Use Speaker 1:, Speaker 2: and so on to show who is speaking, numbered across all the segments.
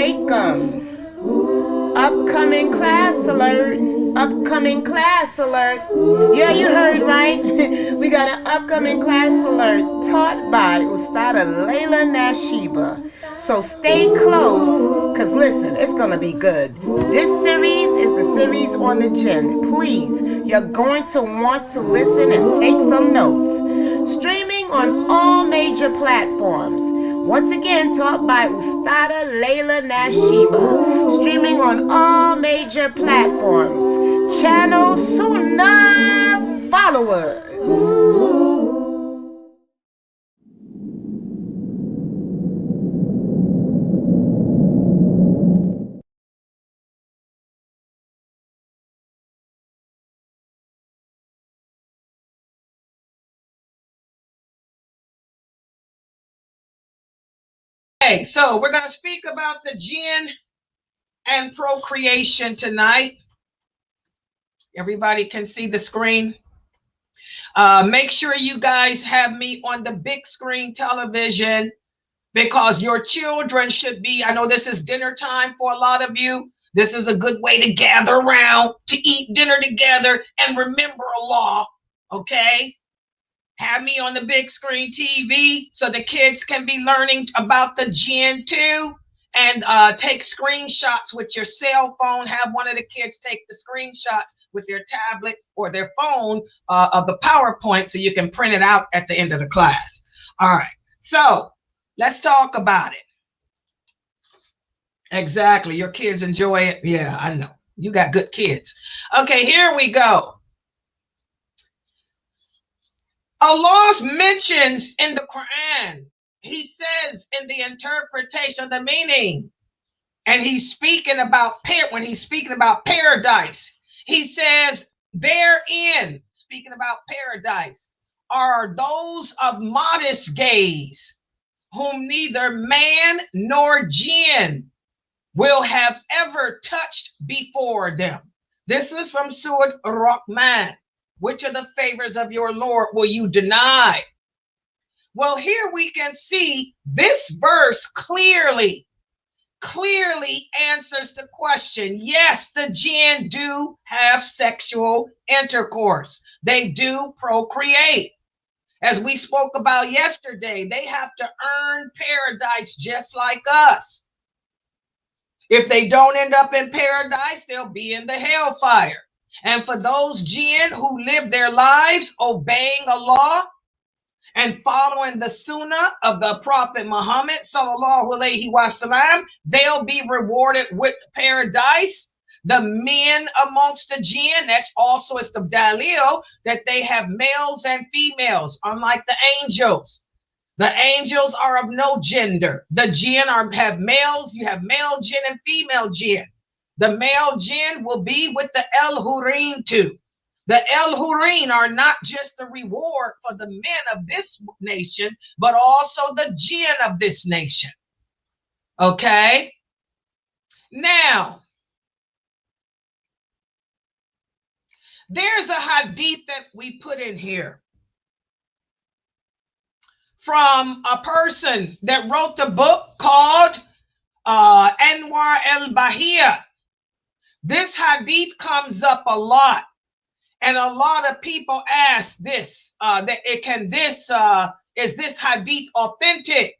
Speaker 1: alaikum. Upcoming class alert. Upcoming class alert. Yeah, you heard right. We got an upcoming class alert taught by Ustada Laila Nasheeba. So stay close, because listen, it's going to be good. This series is the series on the Jinn. Please, you're going to want to listen and take some notes. Streaming on all major platforms. Once again, taught by Ustada Laila Nasheeba. Streaming on all major platforms. Channel SunnahFollowers.
Speaker 2: Okay, so we're going to speak about the Jinn and procreation tonight. Everybody can see the screen. Make sure you guys have me on the big screen television, because your children should be, I know this is dinner time for a lot of you. This is a good way to gather around, to eat dinner together and remember Allah, okay? Have me on the big screen TV so the kids can be learning about the Jinn too. And take screenshots with your cell phone. Have one of the kids take the screenshots with their tablet or their phone of the PowerPoint so you can print it out at the end of the class. All right, so let's talk about it. Exactly, your kids enjoy it. Yeah, I know. You got good kids. Okay, here we go. Allah mentions in the Quran, he says in the interpretation of the meaning, and he's speaking about when he's speaking about paradise, he says therein, speaking about paradise, are those of modest gaze, whom neither man nor jinn will have ever touched before them. This is from Surah Ar-Rahman. Which of the favors of your Lord will you deny? Well, here we can see this verse clearly answers the question. Yes, the jinn do have sexual intercourse. They do procreate. As we spoke about yesterday, they have to earn paradise just like us. If they don't end up in paradise, they'll be in the hellfire. And for those jinn who live their lives obeying Allah and following the sunnah of the Prophet Muhammad sallallahu alaihi wasallam, they'll be rewarded with paradise. The men amongst the jinn, that's also is the dalil that they have males and females, unlike the angels. The angels are of no gender. The jinn have males. You have male jinn and female jinn. The male jinn will be with the El-Hureen too. The El-Hureen are not just the reward for the men of this nation, but also the jinn of this nation. Okay? Now, there's a hadith that we put in here from a person that wrote the book called Anwar el-Bahia. This hadith comes up a lot, and a lot of people ask this: is this hadith authentic?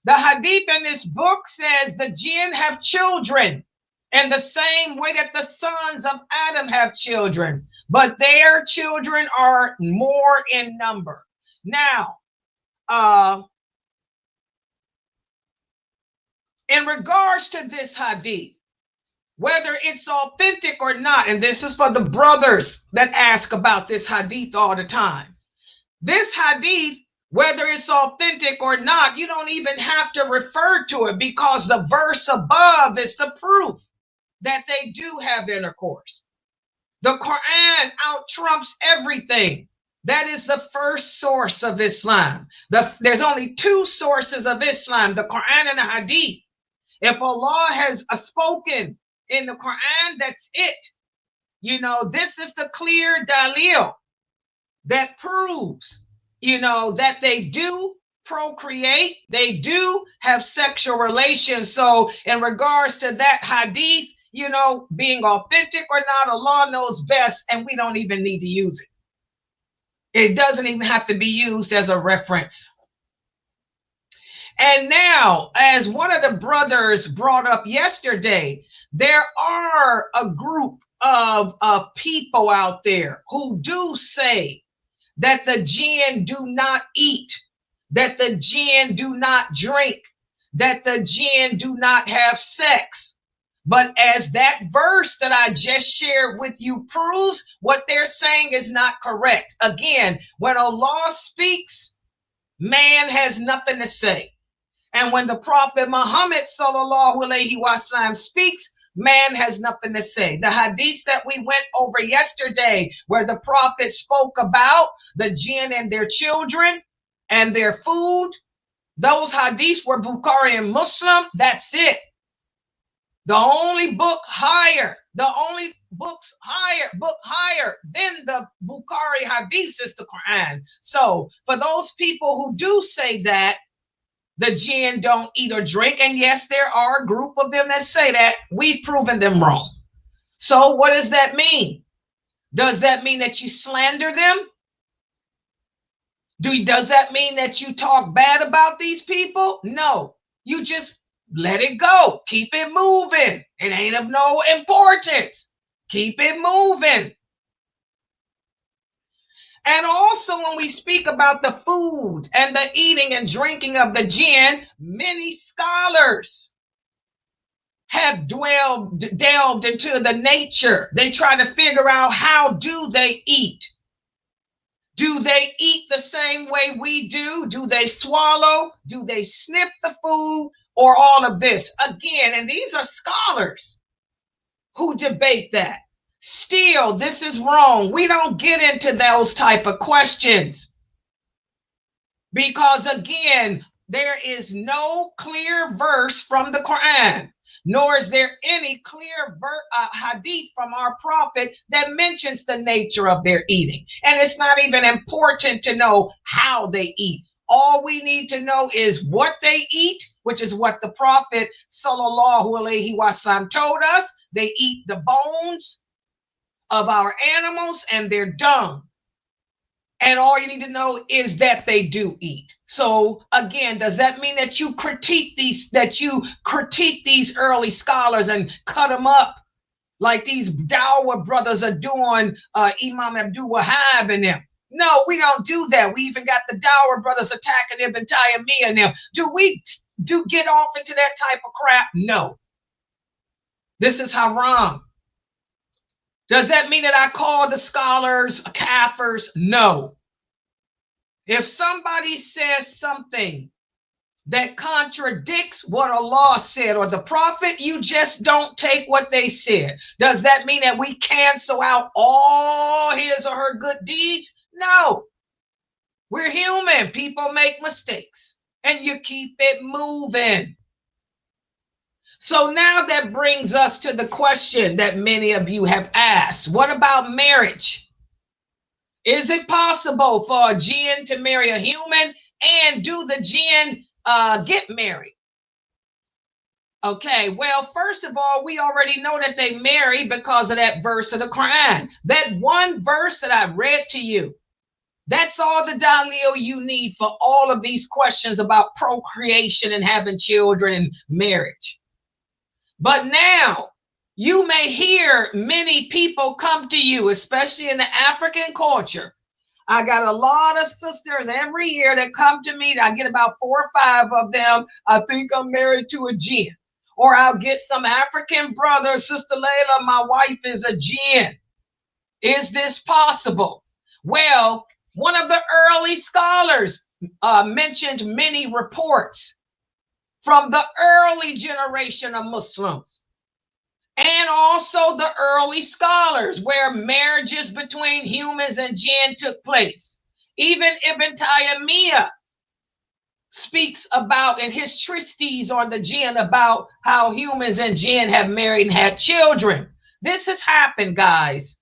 Speaker 2: The hadith in this book says the jinn have children in the same way that the sons of Adam have children, but their children are more in number. Now, in regards to this hadith, whether it's authentic or not, and this is for the brothers that ask about this hadith all the time. This hadith, whether it's authentic or not, you don't even have to refer to it, because the verse above is the proof that they do have intercourse. The Quran out-trumps everything. That is the first source of Islam. There's only two sources of Islam, the Quran and the hadith. If Allah has spoken in the Quran, that's it. You know, this is the clear dalil that proves, you know, that they do procreate. They do have sexual relations. So in regards to that hadith, you know, being authentic or not, Allah knows best, and we don't even need to use it. It doesn't even have to be used as a reference. And now, as one of the brothers brought up yesterday, there are a group of people out there who do say that the jinn do not eat, that the jinn do not drink, that the jinn do not have sex. But as that verse that I just shared with you proves, what they're saying is not correct. Again, when Allah speaks, man has nothing to say. And when the Prophet Muhammad sallallahu alaihi wasallam speaks, man has nothing to say. The hadiths that we went over yesterday, where the Prophet spoke about the jinn and their children and their food, those hadiths were Bukhari and Muslim. That's it. The only book higher, the only book higher than the Bukhari hadiths is the Quran. So for those people who do say that the jinn don't eat or drink, and yes, there are a group of them that say that, we've proven them wrong. So what does that mean? Does that mean that you slander them? Does that mean that you talk bad about these people? No, you just let it go. Keep it moving. It ain't of no importance. Keep it moving. And also when we speak about the food and the eating and drinking of the jinn, many scholars have delved into the nature. They try to figure out, how do they eat? Do they eat the same way we do? Do they swallow? Do they sniff the food? Or all of this? Again, and these are scholars who debate that. Still, this is wrong. We don't get into those type of questions. Because again, there is no clear verse from the Quran, nor is there any clear hadith from our prophet that mentions the nature of their eating. And it's not even important to know how they eat. All we need to know is what they eat, which is what the Prophet sallallahu alaihi wasallam told us. They eat the bones of our animals and their dung. And all you need to know is that they do eat. So again, does that mean that you critique these early scholars and cut them up like these Dawah brothers are doing, Imam Abdul Wahab and them? No, we don't do that. We even got the Dawah brothers attacking Ibn Taymiyyah and them. Do we get off into that type of crap? No. This is haram. Does that mean that I call the scholars kafirs? No. If somebody says something that contradicts what Allah said or the prophet, you just don't take what they said. Does that mean that we cancel out all his or her good deeds? No. We're human. People make mistakes. And you keep it moving. So now that brings us to the question that many of you have asked. What about marriage? Is it possible for a jinn to marry a human? And do the jinn get married? Okay, well, first of all, we already know that they marry because of that verse of the Quran. That one verse that I read to you. That's all the dalil you need for all of these questions about procreation and having children and marriage. But now you may hear many people come to you, especially in the African culture. I got a lot of sisters every year that come to me. I get about 4 or 5 of them. I think I'm married to a jinn. Or I'll get some African brother, Sister Laila, my wife is a jinn. Is this possible? Well, one of the early scholars mentioned many reports from the early generation of Muslims and also the early scholars where marriages between humans and jinn took place. Even Ibn Taymiyyah speaks about in his treatise on the jinn about how humans and jinn have married and had children. This has happened, guys.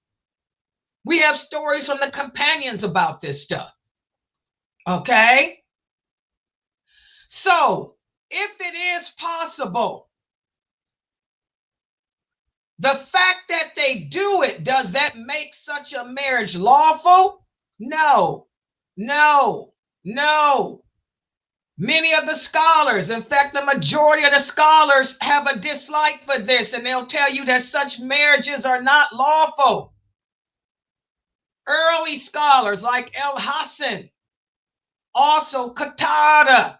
Speaker 2: We have stories from the companions about this stuff. Okay? So if it is possible, the fact that they do it, does that make such a marriage lawful? No, no, no. Many of the scholars, in fact, the majority of the scholars have a dislike for this, and they'll tell you that such marriages are not lawful. Early scholars like El-Hassan, also Qatada,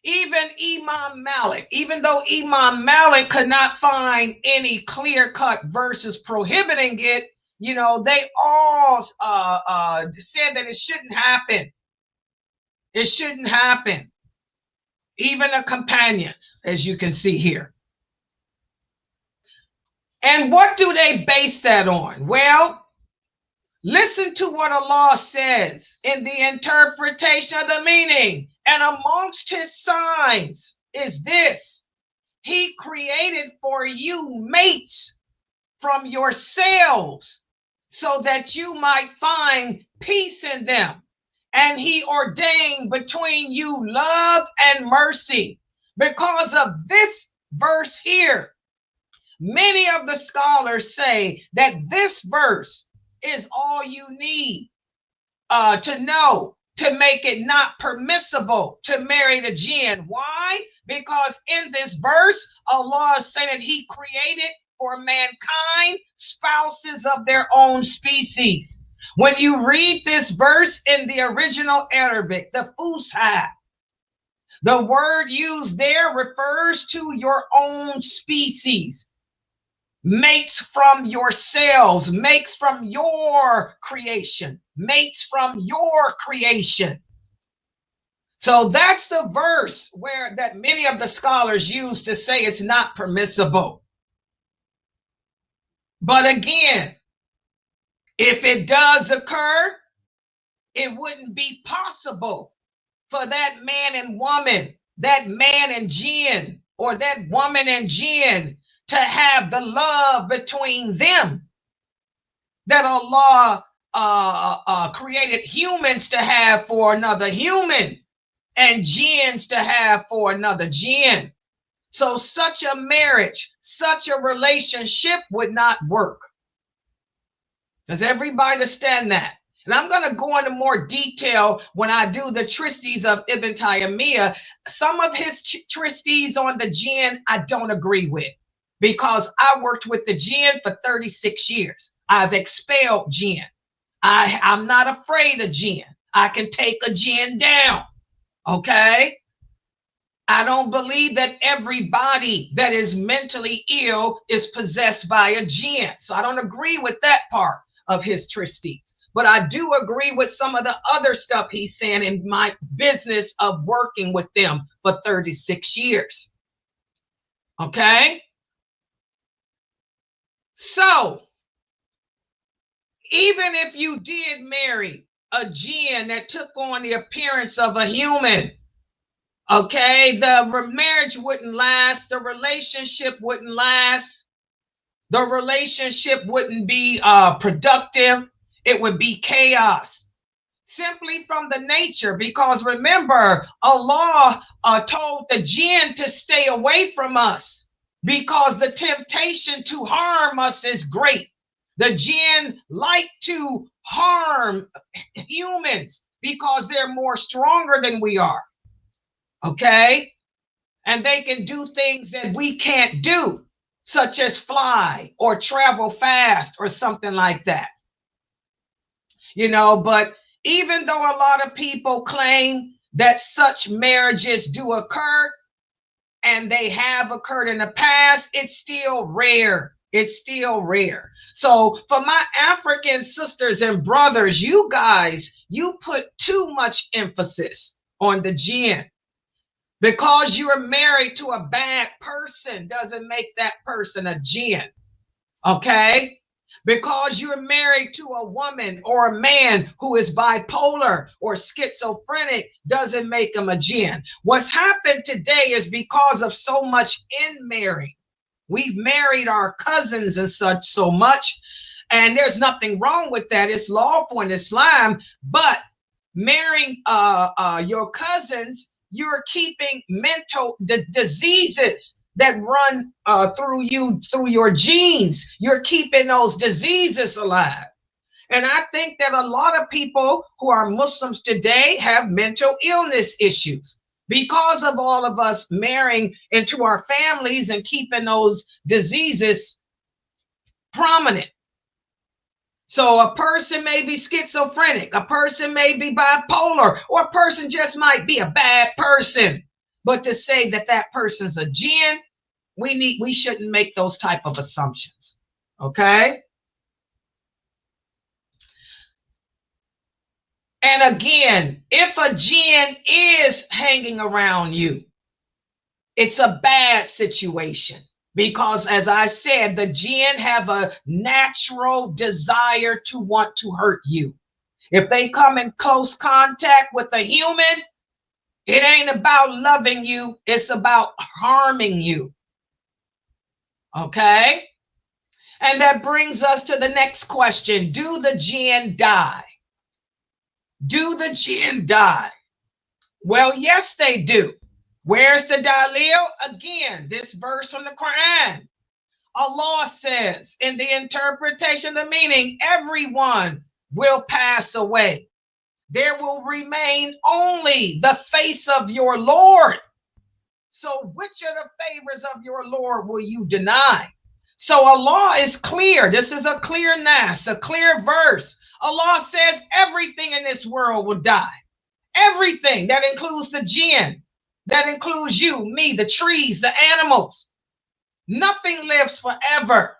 Speaker 2: even Imam Malik, even though Imam Malik could not find any clear-cut verses prohibiting it, you know, they all said that it shouldn't happen. It shouldn't happen. Even the companions, as you can see here. And what do they base that on? Well, listen to what Allah says in the interpretation of the meaning. And amongst his signs is this: he created for you mates from yourselves so that you might find peace in them. And he ordained between you love and mercy. Because of this verse here, many of the scholars say that this verse is all you need to know to make it not permissible to marry the jinn. Why? Because in this verse, Allah is saying that he created for mankind spouses of their own species. When you read this verse in the original Arabic, the Fusha, the word used there refers to your own species. Mates from yourselves, mates from your creation, mates from your creation. So that's the verse where that many of the scholars use to say it's not permissible. But again, if it does occur, it wouldn't be possible for that man and woman, that man and jinn, or that woman and jinn to have the love between them that Allah created humans to have for another human and jinns to have for another jinn. So such a marriage, such a relationship would not work. Does everybody understand that? And I'm going to go into more detail when I do the tristes of Ibn Taymiyyah. Some of his tristes on the jinn I don't agree with, because I worked with the jinn for 36 years. I've expelled jinn. I'm not afraid of jinn. I can take a jinn down. Okay? I don't believe that everybody that is mentally ill is possessed by a jinn. So I don't agree with that part of his tristes. But I do agree with some of the other stuff he's saying in my business of working with them for 36 years. Okay? So, even if you did marry a jinn that took on the appearance of a human, okay, the marriage wouldn't last, the relationship wouldn't last, the relationship wouldn't be productive, it would be chaos. Simply from the nature, because remember, Allah told the jinn to stay away from us because the temptation to harm us is great. The jinn like to harm humans because they're more stronger than we are. Okay? And they can do things that we can't do, such as fly or travel fast or something like that. You know, but even though a lot of people claim that such marriages do occur, and they have occurred in the past, it's still rare. It's still rare. So for my African sisters and brothers, you guys, you put too much emphasis on the jinn. Because you're married to a bad person doesn't make that person a jinn. Okay? Because you're married to a woman or a man who is bipolar or schizophrenic doesn't make him a jinn. What's happened today is because of so much in-marrying. We've married our cousins and such so much, and there's nothing wrong with that. It's lawful in Islam, but marrying your cousins, you're keeping mental diseases that run through you, through your genes. You're keeping those diseases alive. And I think that a lot of people who are Muslims today have mental illness issues because of all of us marrying into our families and keeping those diseases prominent. So a person may be schizophrenic, a person may be bipolar, or a person just might be a bad person. But to say that that person's a jinn, we shouldn't make those type of assumptions. Okay? And again, if a jinn is hanging around you, it's a bad situation. Because as I said, the jinn have a natural desire to want to hurt you. If they come in close contact with a human, it ain't about loving you, it's about harming you. Okay? And that brings us to the next question. Do the jinn die? Do the jinn die? Well, yes, they do. Where's the dalil? Again, this verse from the Quran. Allah says in the interpretation of the meaning, everyone will pass away. There will remain only the face of your Lord. So which of the favors of your Lord will you deny? So Allah is clear. This is a clear nas, a clear verse. Allah says everything in this world will die. Everything. That includes the jinn. That includes you, me, the trees, the animals. Nothing lives forever.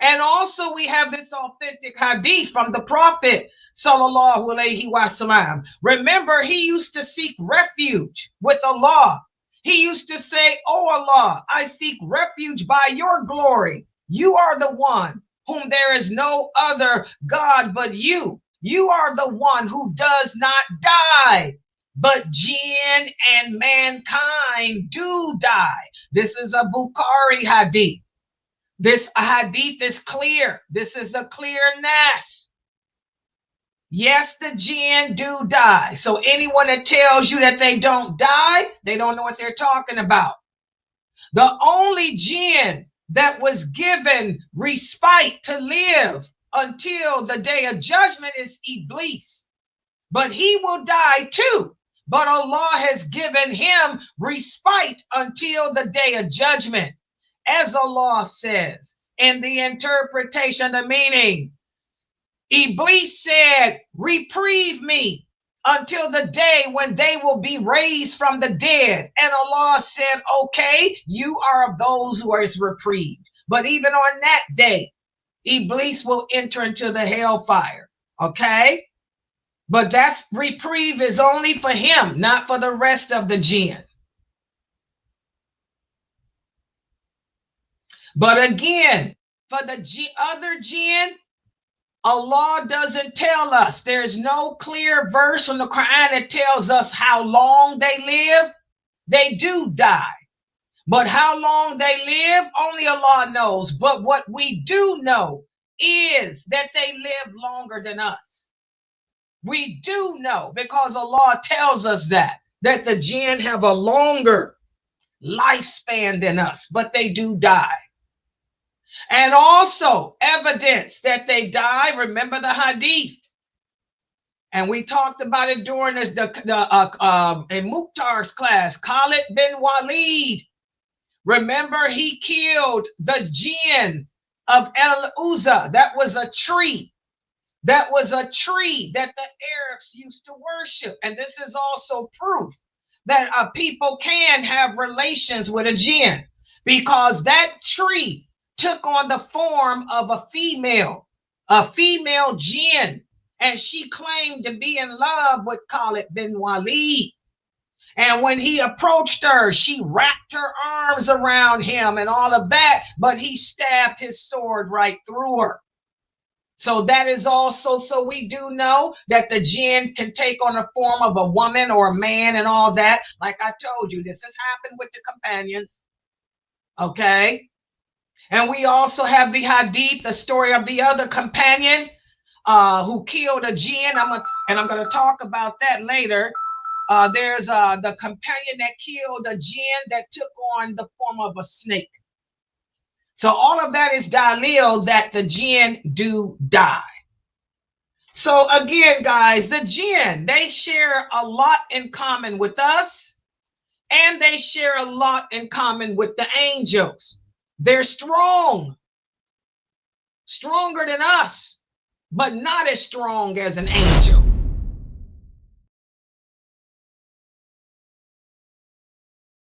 Speaker 2: And also we have this authentic hadith from the Prophet sallallahu alaihi wasallam. Remember, he used to seek refuge with Allah. He used to say, "Oh Allah, I seek refuge by your glory. You are the one whom there is no other God but you. You are the one who does not die. But jinn and mankind do die." This is a Bukhari hadith. This hadith is clear. This is a clear nas. Yes, the jinn do die. So anyone that tells you that they don't die, they don't know what they're talking about. The only jinn that was given respite to live until the day of judgment is Iblis. But he will die too. But Allah has given him respite until the day of judgment. As Allah says in the interpretation of the meaning, Iblis said, "Reprieve me until the day when they will be raised from the dead." And Allah said, "Okay, you are of those who are reprieved." But even on that day, Iblis will enter into the hellfire. Okay? But that's reprieve is only for him, not for the rest of the jinn. But again, for the other jinn, Allah doesn't tell us. There's no clear verse from the Quran that tells us how long they live. They do die. But how long they live, only Allah knows. But what we do know is that they live longer than us. We do know because Allah tells us that the jinn have a longer lifespan than us, but they do die. And also evidence that they die. Remember the hadith, and we talked about it during in Mukhtar's class. Khalid bin Walid, remember he killed the jinn of El Uzza. That was a tree. That was a tree that the Arabs used to worship. And this is also proof that people can have relations with a jinn, because that tree took on the form of a female jinn, and she claimed to be in love with Khalid bin Walid. And when he approached her, she wrapped her arms around him and all of that, but he stabbed his sword right through her. So that is also, so we do know that the jinn can take on the form of a woman or a man and all that. Like I told you, this has happened with the companions. Okay. And we also have the hadith, the story of the other companion who killed a jinn. I'm going to talk about that later. There's the companion that killed a jinn that took on the form of a snake. So all of that is dalil that the jinn do die. So again, guys, the jinn, they share a lot in common with us, and they share a lot in common with the angels. They're strong, stronger than us, but not as strong as an angel.